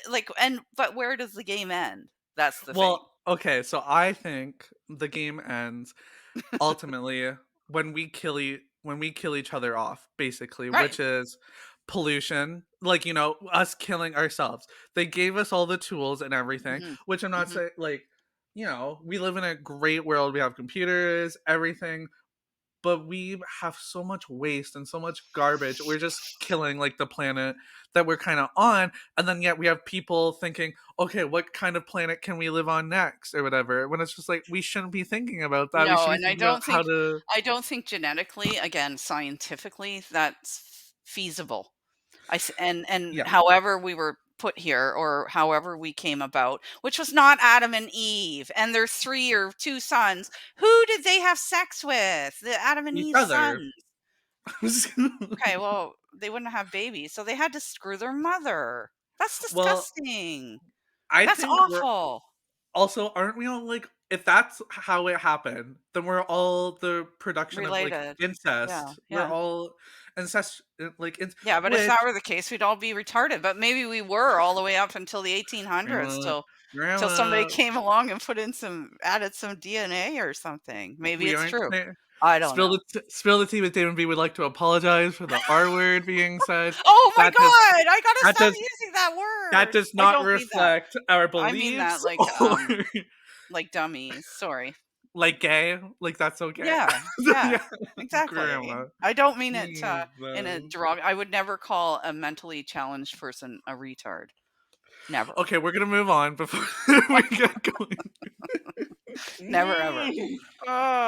like, and but where does the game end? That's the thing. Well, okay, so I think the game ends ultimately when we kill each other off, basically, Right. which is pollution, like, us killing ourselves. They gave us all the tools and everything, Mhm. which I'm not Mhm. saying, like, we live in a great world. We have computers, everything, but we have so much waste and so much garbage. We're just killing like the planet that we're kind of on, and then yet we have people thinking, okay, what kind of planet can we live on next or whatever, when it's just like we shouldn't be thinking about that. We No, should be and thinking about how to. I don't think genetically, again, scientifically, that's feasible. And Yeah, however we were put here or however we came about, which was not Adam and Eve and their 3 or 2 sons, who did they have sex with? The Adam and each Eve's other. sons. Okay, well, they wouldn't have babies, so they had to screw their mother. That's Well, disgusting. I That's think we're awful. also, aren't we all like, if that's how it happened, then we're all the production of like Related. Yeah, incest. We're yeah. all incest, like Yeah, but if which that were the case, we'd all be retarded, but maybe we were all the way up until the 1800s grandma, till somebody grandma, came along and put in some added some DNA or something. Maybe we it's aren't true. gonna I don't know. spill the tea with Damen B would like to apologize for the R word being said. Oh my That does god, I gotta that stop does using that that word. does I not don't mean that. reflect our I mean that beliefs or like dummies. Sorry. like gay, like that's okay. Yeah, yeah, Yeah, exactly. grandma. I don't mean it in a Jesus. I would never call a mentally challenged person a retard. Never. Okay, we're gonna move on before we get going. Never ever. Mm.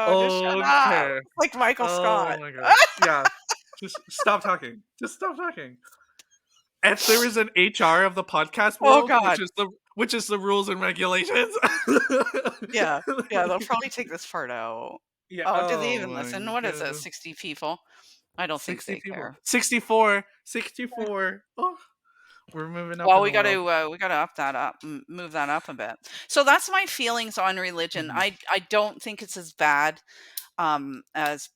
Oh, just shut up. Okay. Like Michael Oh Scott. my god. Yeah. Just stop talking. Just stop talking. If there is an HR of the podcast Oh world, god. which is the rules and regulations. Yeah, yeah, they'll probably take this part out. Yeah. Oh, do they Oh even my listen? What is it, god. 60 people? I don't think 60 they people. care. 64. Yeah. 64. Oh, we're moving up Well, in the world. we gotta up that up, move that up a bit. So that's my feelings on religion. Mhm, I don't think it's as bad, as,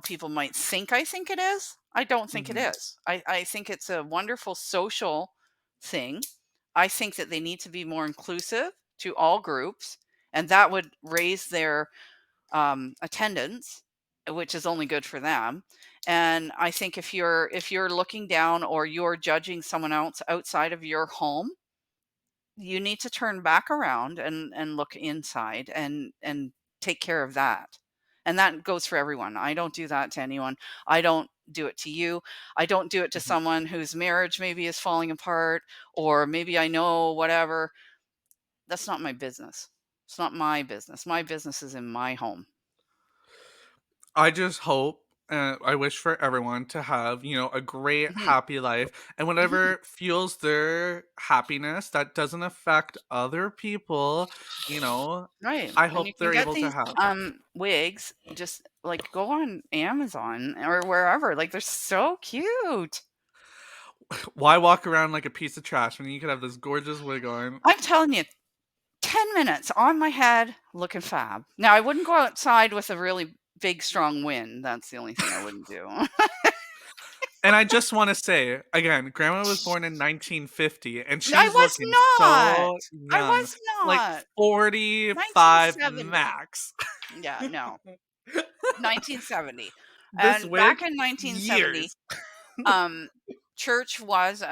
people might think I think it is. I don't think it mhm. is. I think it's a wonderful social thing. I think that they need to be more inclusive to all groups, and that would raise their attendance, which is only good for them. And I think if you're looking down or you're judging someone else outside of your home, you need to turn back around and look inside and take care of that. And that goes for everyone. I don't do that to anyone. I don't do it to you. I don't do it to Mhm. someone whose marriage maybe is falling apart or maybe I know whatever. That's not my business. It's not my business. My business is in my home. I just hope, I wish for everyone to have, a great, Mhm, happy life, and mhm. whatever fuels their happiness that doesn't affect other people, you know, Right, I and you hope can they're get able to these, have. wigs, just, like, go on Amazon or wherever, like, they're so cute. Why walk around like a piece of trash when you could have this gorgeous wig on? I'm telling you, 10 minutes on my head, looking fab. Now, I wouldn't go outside with a really big, strong wind, that's the only thing I wouldn't do. And I just wanna say, again, grandma was born in 1950, and I she's was looking not! so I young, was like not! 45 1970. max. Yeah, no, 1970, This and wig, back in 1970 years. um, church was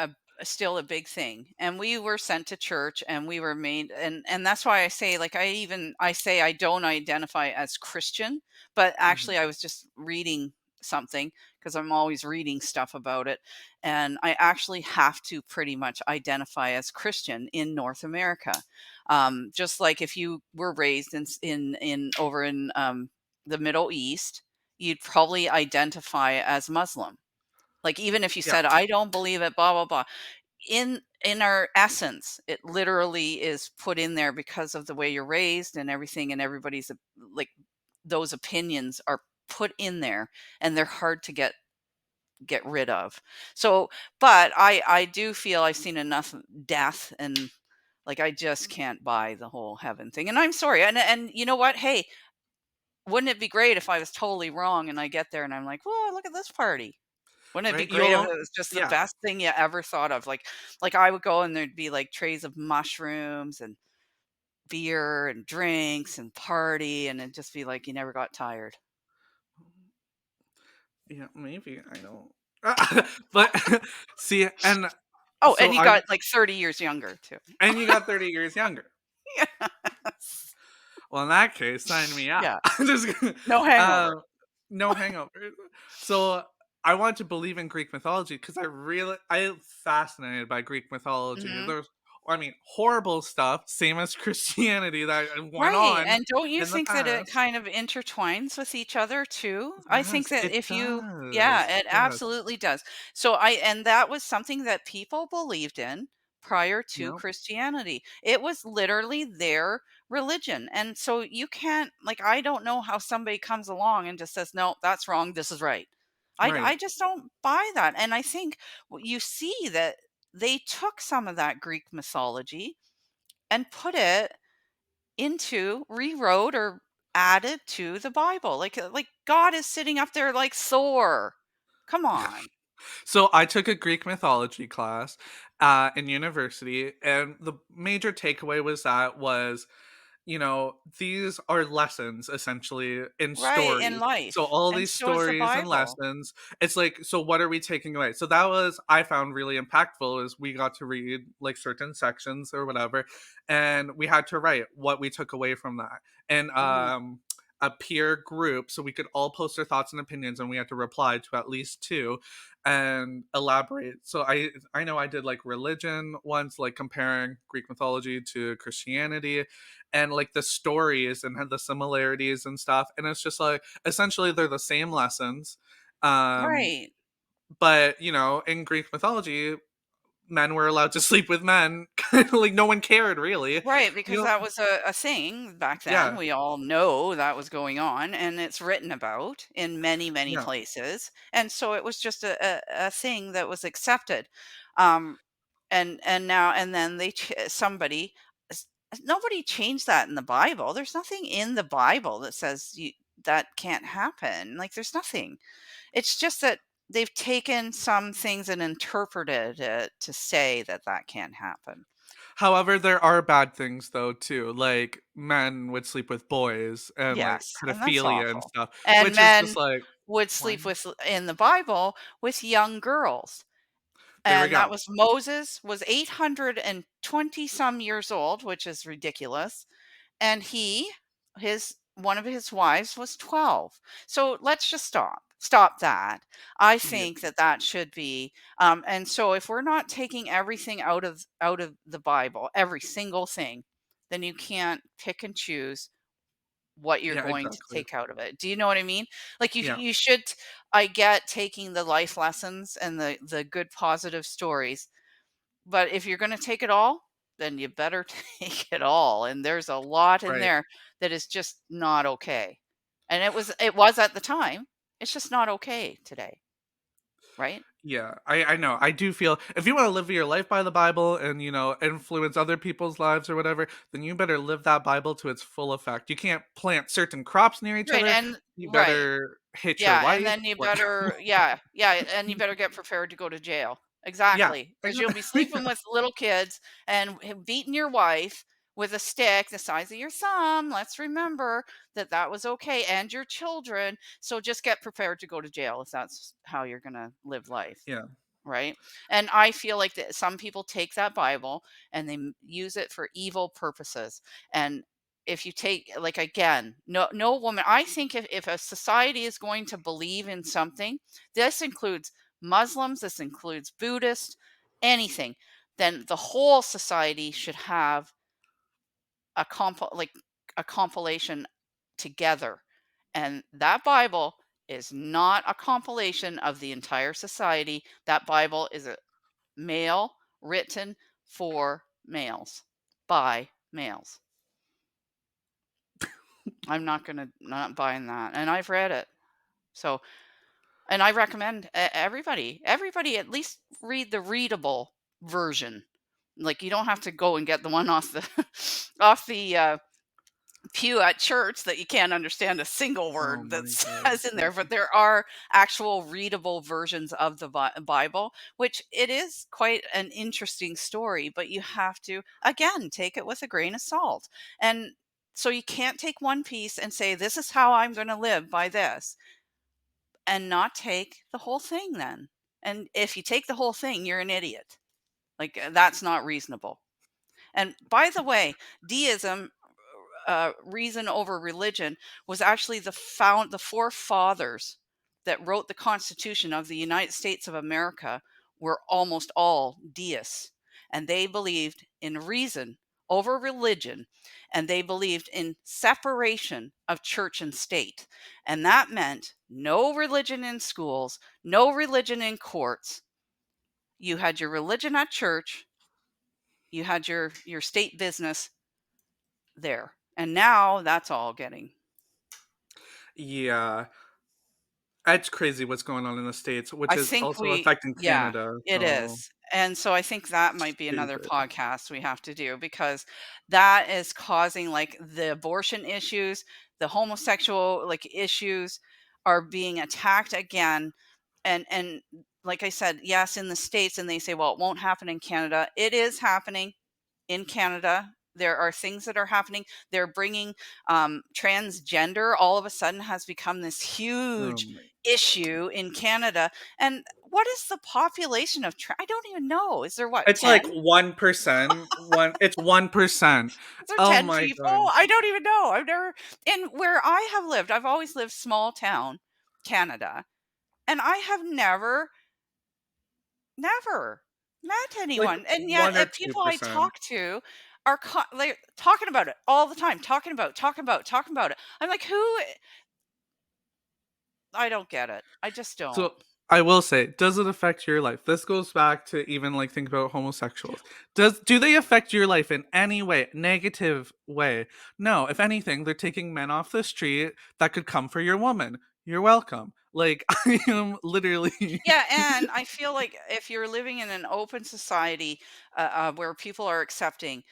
still a big thing, and we were sent to church, and we were made, and that's why I say, like, I say I don't identify as Christian, but Mhm, actually I was just reading something because I'm always reading stuff about it, and I actually have to pretty much identify as Christian in North America, just like if you were raised in over in the Middle East, you'd probably identify as Muslim, like, even if you yeah, said, "I don't believe it, blah, blah, blah." In our essence, it literally is put in there because of the way you're raised and everything, and everybody's, like, those opinions are put in there, and they're hard to get rid of. So, but I do feel I've seen enough death and, like, I just can't buy the whole heaven thing, and I'm sorry, and you know what? Hey, wouldn't it be great if I was totally wrong and I get there and I'm like, "Whoa, look at this party." Wouldn't it be right? great if it You'll was just the yeah, best thing you ever thought of? Like, I would go and there'd be, like, trays of mushrooms and beer and drinks and party, and it'd just be like you never got tired. yeah, maybe, I don't but see, and Oh, so and you I got, like, 30 years younger too. and you got 30 years younger. Yes. Well, in that case, sign me up. Yeah. I'm just kidding. No Uh, hangover. no hangover. So I want to believe in Greek mythology because I'm fascinated by Greek mythology. Mhm. There's, I mean, horrible stuff, same as Christianity that went Right, on and don't you in the think that it past. kind of intertwines with each other too? I think Yes, that it if you does. yeah, it Yes. absolutely does. So I and that was something that people believed in prior to Yep. Christianity. It was literally their religion. And so you can't like I don't know how somebody comes along and just says, "No, that's wrong, this is right." Right. I just don't buy that. And I think you see that they took some of that Greek mythology and put it into rewrote or added to the Bible. Like God is sitting up there like Thor. Come on. So I took a Greek mythology class in university, and the major takeaway was these are lessons essentially in Right, in stories. So life. all And these so is the stories and Bible. lessons, it's like, so what are we taking away? So that was I found really impactful is we got to read like certain sections or whatever, and we had to write what we took away from that. And Mhm. a peer group, so we could all post our thoughts and opinions, and we had to reply to at least two and elaborate. So I know I did like religion once, like comparing Greek mythology to Christianity, and like the stories and had the similarities and stuff. And it's just like essentially they're the same lessons. Um, Right. but in Greek mythology, men were allowed to sleep with men. Kind of like no one cared really. Right, You because know, that was a thing back then. yeah, We all know that was going on, and it's written about in many, many yeah. places. And so it was just a thing that was accepted. Um, and now and then somebody s- nobody changed that in the Bible. There's nothing in the Bible that says that can't happen. Like there's nothing. It's just that they've taken some things and interpreted it to say that that can't happen. However, there are bad things though too, like men would sleep with boys and like Yes, and that's pedophilia and awful. stuff, And which is just men like, would why? sleep with in the Bible with young girls. There we And that go. was Moses was 820 some years old, which is ridiculous. And his one of his wives was 12. So let's just stop that. I Yeah, think that that should be and so if we're not taking everything out of the Bible, every single thing, then you can't pick and choose what you're yeah, going to exactly. take out of it. Do you know what I mean? Like Yeah, you should I get taking the life lessons and the good positive stories, but if you're going to take it all, then you better take it all. And there's a lot in right. there that is just not okay. And it was at the time. It's just not okay today, right? Yeah, I know. I do feel if you want to live your life by the Bible and influence other people's lives or whatever, then you better live that Bible to its full effect. You can't plant certain crops near each Right. other. And You right. better hit your Yeah, and wife. then you Like, better yeah, and you better get prepared to go to jail. yeah, Exactly, because 'cause you'll be yeah, sleeping with little kids and beating your wife with a stick the size of your thumb. Let's remember that that was okay, and your children, so just get prepared to go to jail if that's how you're gonna live life. yeah. Right? And I feel like that some people take that Bible and they use it for evil purposes. And if you take like again, no woman, I think if a society is going to believe in something, this includes Muslims, this includes Buddhists, anything, then the whole society should have like a compilation together. And that Bible is not a compilation of the entire society. That Bible is a male written for males by males. I'm not going to not buying that. And I've read it. So, and I recommend everybody at least read the readable version. Like you don't have to go and get the one off the off the pew at church that you can't understand a single Oh word that my god. says in Yeah. there, but there are actual readable versions of the Bible, which it is quite an interesting story, but you have to, again, take it with a grain of salt. And so you can't take one piece and say, this is how I'm going to live by this, and not take the whole thing then. And if you take the whole thing, you're an idiot. Like that's not reasonable. And by the way, deism reason over religion was actually the forefathers that wrote the Constitution of the United States of America were almost all deists, and they believed in reason over religion, and they believed in separation of church and state. And that meant no religion in schools, no religion in courts. You had your religion at church, you had your state business there. And now that's all getting. Yeah. It's crazy what's going on in the States, which I is think also we affecting yeah, Canada, it so is. And so I think that might be another stupid. podcast we have to do, because that is causing, like, the abortion issues, the homosexual, like, issues are being attacked again. And like I said, yes, in the States, and they say, well, it won't happen in Canada. It is happening in Canada. There are things that are happening. They're bringing transgender all of a sudden has become this Oh huge my issue in Canada. And what is the population of I don't even know. Is there what, It's 10? like 1%, it's 1%. Is there Oh 10 my people? god. I don't even know. I've never, and where I have lived, I've always lived small town Canada, and I have never met Like anyone, and yet, 1 or people I 2%. talk to are like, talking about it all the time, talking about it. I'm like, "Who?" I don't get it. I just don't. So, I will say, does it affect your life? This goes back to even, like, think about homosexuals. Do they affect your life in any way, negative way? No, if anything, they're taking men off the street that could come for your woman. You're welcome. Like, I am literally Yeah, and I feel like if you're living in an open society, where people are accepting,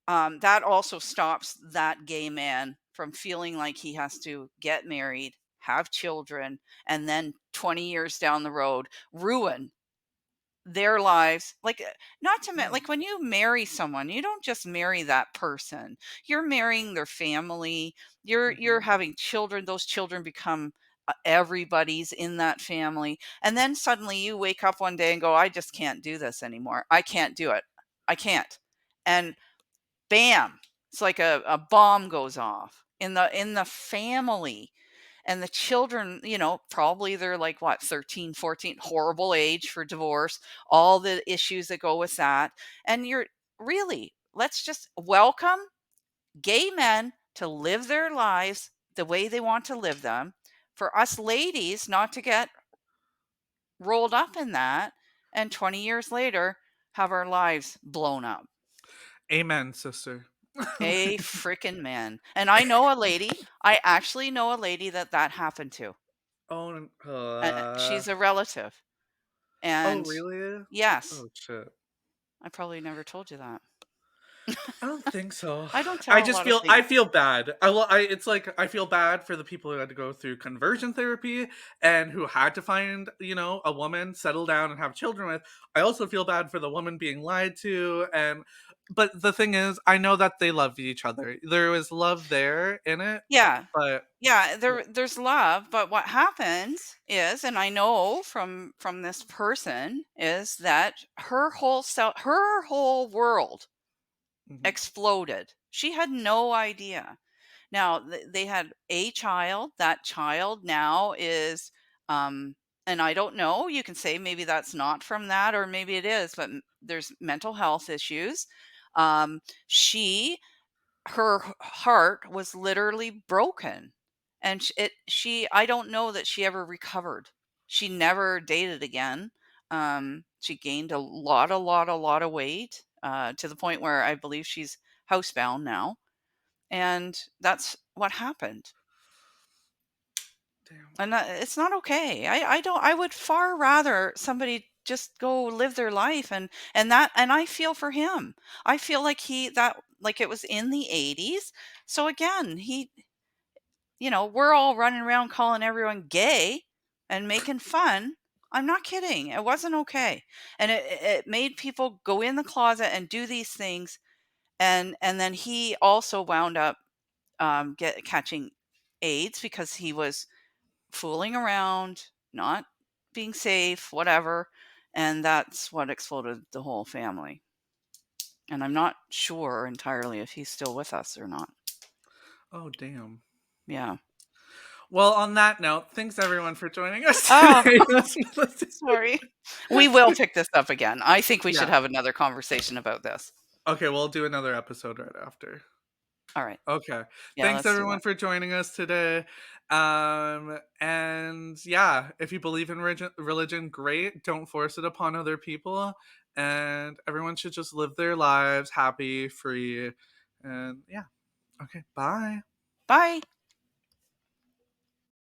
that also stops that gay man from feeling like he has to get married, have children, and then 20 years down the road ruin their lives. Like, not to No. like, when you marry someone, you don't just marry that person. You're marrying their family. You're Mhm. having children. Those children become everybody's in that family. And then suddenly you wake up one day and go, I just can't do this anymore. I can't do it. I can't. And bam, it's like a bomb goes off in the family. And the children, probably they're like, what, 13, 14, horrible age for divorce, all the issues that go with that. And you're really, let's just welcome gay men to live their lives the way they want to live them, for us ladies not to get rolled up in that, and 20 years later have our lives blown up. Amen, sister. A freaking man. And I know a lady, I actually know a lady that that happened to. Oh, She's a relative. oh, And really? yes, Oh, shit. I probably never told you that. I don't think so. I don't I tell a just lot of feel I things. feel bad. it's like I feel bad for the people who had to go through conversion therapy and who had to find, a woman, settle down and have children with. I also feel bad for the woman being lied to, and but the thing is, I know that they love each other. There was love there in it, Yeah. but Yeah, yeah. there's love, but what happens is, and I know from this person, is that her whole world Mhm, exploded. She had no idea. Now, they had a child. That child now is, and I don't know, you can say maybe that's not from that, or maybe it is, but there's mental health issues. She Her heart was literally broken, and she I don't know that she ever recovered. She never dated again. She gained a lot of weight, to the point where I believe she's housebound now, and that's what happened. damn. And it's not okay. I don't. I would far rather somebody just go live their life, and I feel for him. I feel like like it was in the 80s. So again, we're all running around calling everyone gay and making fun. I'm not kidding. It wasn't okay. And it made people go in the closet and do these things. And then he also wound up catching AIDS because he was fooling around, not being safe, whatever. And that's what exploded the whole family. And I'm not sure entirely if he's still with us or not. Oh, damn. Yeah. Well, on that note, thanks everyone for joining us Oh, today. sorry. We will pick this up again. I think we should Yeah. have another conversation about this. Okay, we'll do another episode right after. All right. Okay. Yeah, Thanks let's do everyone that. for joining us today. And yeah, if you believe in religion, great. Don't force it upon other people. And everyone should just live their lives happy, free, and yeah. Okay, bye. Bye.